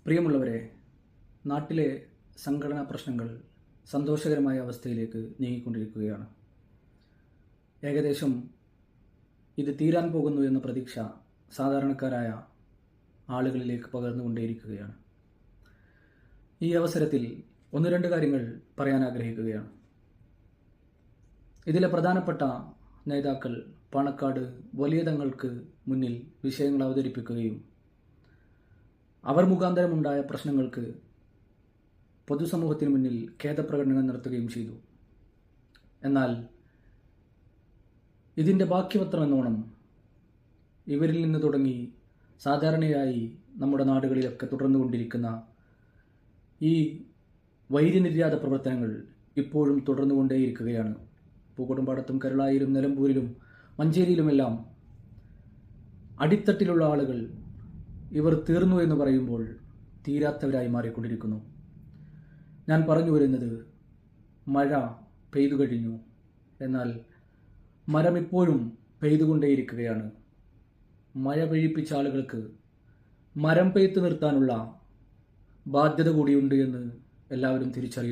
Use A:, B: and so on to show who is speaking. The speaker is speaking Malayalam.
A: പ്രിയമുള്ളവരെ, നാട്ടിലെ സംഘടനാ പ്രശ്നങ്ങൾ സന്തോഷകരമായ അവസ്ഥയിലേക്ക് നീങ്ങിക്കൊണ്ടിരിക്കുകയാണ്. ഏകദേശം ഇത് തീരാൻ പോകുന്നു എന്ന പ്രതീക്ഷ സാധാരണക്കാരായ ആളുകളിലേക്ക് പകർന്നുകൊണ്ടേയിരിക്കുകയാണ്. ഈ അവസരത്തിൽ ഒന്ന് രണ്ട് കാര്യങ്ങൾ പറയാൻ ആഗ്രഹിക്കുകയാണ്. ഇതിലെ പ്രധാനപ്പെട്ട നേതാക്കൾ പാണക്കാട് വലിയ തങ്ങൾക്ക് മുന്നിൽ വിഷയങ്ങൾ അവതരിപ്പിക്കുകയും അവർ മുഖാന്തരമുണ്ടായ പ്രശ്നങ്ങൾക്ക് പൊതുസമൂഹത്തിന് മുന്നിൽ ഖേദപ്രകടനങ്ങൾ നടത്തുകയും ചെയ്തു. എന്നാൽ ഇതിൻ്റെ ബാക്കിപത്രം എന്നോണം ഇവരിൽ നിന്ന് തുടങ്ങി സാധാരണയായി നമ്മുടെ നാടുകളിലൊക്കെ തുടർന്നുകൊണ്ടിരിക്കുന്ന ഈ വൈര്യനിര്യാത പ്രവർത്തനങ്ങൾ ഇപ്പോഴും തുടർന്നുകൊണ്ടേയിരിക്കുകയാണ്. പൂക്കോട്ടുംപാടത്തും കേരളായിലും നിലമ്പൂരിലും മഞ്ചേരിയിലുമെല്ലാം അടിത്തട്ടിലുള്ള ആളുകൾ ഇവർ തീർന്നു എന്ന് പറയുമ്പോൾ തീരാത്തവരായി മാറിക്കൊണ്ടിരിക്കുന്നു. ഞാൻ പറഞ്ഞു വരുന്നത്, മഴ പെയ്തു കഴിഞ്ഞു, എന്നാൽ മരം ഇപ്പോഴും പെയ്തുകൊണ്ടേയിരിക്കുകയാണ്. മഴ പെയ്യിപ്പിച്ച ആളുകൾക്ക് മരം പെയ്ത്ത് നിർത്താനുള്ള ബാധ്യത കൂടിയുണ്ട് എന്ന് എല്ലാവരും തിരിച്ചറിയുന്നു.